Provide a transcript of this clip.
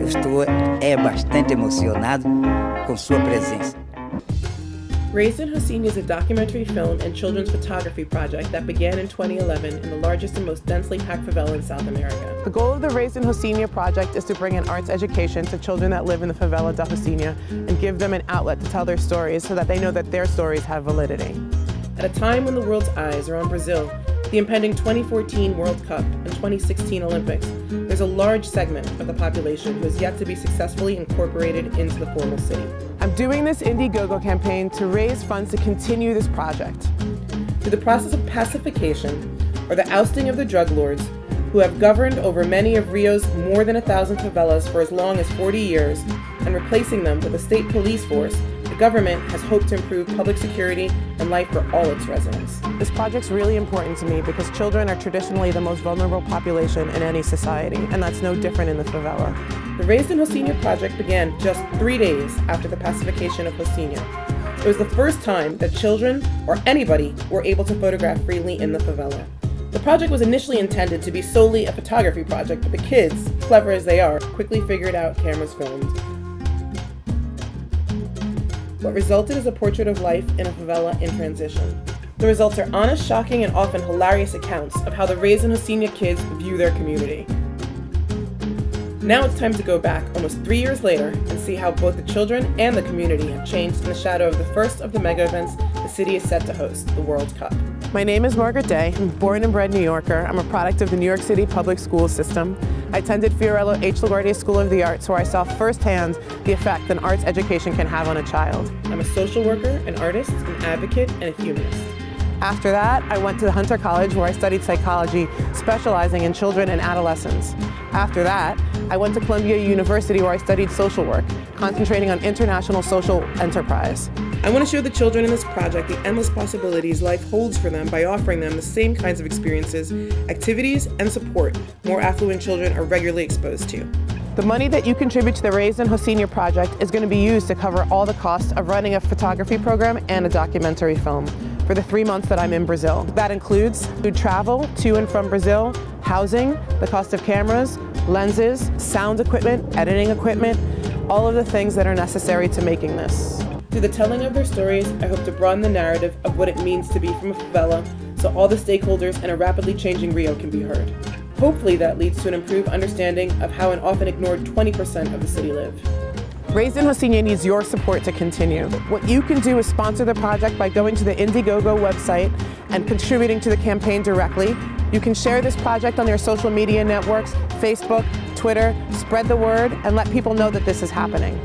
estou bastante emocionado com sua presença. Raised in Rocinha is a documentary film and children's photography project that began in 2011 in the largest and most densely packed favela in South America. The goal of the Raised in Rocinha project is to bring an arts education to children that live in the favela da Rocinha and give them an outlet to tell their stories so that they know that their stories have validity. At a time when the world's eyes are on Brazil, the impending 2014 World Cup and 2016 Olympics, there's a large segment of the population who has yet to be successfully incorporated into the formal city. I'm doing this Indiegogo campaign to raise funds to continue this project. Through the process of pacification, or the ousting of the drug lords, who have governed over many of Rio's more than 1,000 favelas for as long as 40 years, and replacing them with a state police force, the government has hoped to improve public security and life for all its residents. This project's really important to me because children are traditionally the most vulnerable population in any society, and that's no different in the favela. The Raised in Rocinha project began just 3 days after the pacification of Rocinha. It was the first time that children, or anybody, were able to photograph freely in the favela. The project was initially intended to be solely a photography project, but the kids, clever as they are, quickly figured out cameras filmed. What resulted is a portrait of life in a favela in transition. The results are honest, shocking, and often hilarious accounts of how the Raised in Rocinha kids view their community. Now it's time to go back almost 3 years later and see how both the children and the community have changed in the shadow of the first of the mega events the city is set to host, the World Cup. My name is Margaret Day. I'm a born and bred New Yorker. I'm a product of the New York City public school system. I attended Fiorello H. LaGuardia School of the Arts, where I saw firsthand the effect an arts education can have on a child. I'm a social worker, an artist, an advocate, and a humanist. After that, I went to Hunter College, where I studied psychology, specializing in children and adolescents. After that, I went to Columbia University, where I studied social work, concentrating on international social enterprise. I want to show the children in this project the endless possibilities life holds for them by offering them the same kinds of experiences, activities, and support more affluent children are regularly exposed to. The money that you contribute to the Raised in Rocinha project is going to be used to cover all the costs of running a photography program and a documentary film for the 3 months that I'm in Brazil. That includes food travel to and from Brazil, housing, the cost of cameras, lenses, sound equipment, editing equipment, all of the things that are necessary to making this. Through the telling of their stories, I hope to broaden the narrative of what it means to be from a favela so all the stakeholders in a rapidly changing Rio can be heard. Hopefully that leads to an improved understanding of how an often ignored 20% of the city live. Raised in Rocinha needs your support to continue. What you can do is sponsor the project by going to the Indiegogo website and contributing to the campaign directly. You can share this project on your social media networks, Facebook, Twitter, spread the word, and let people know that this is happening.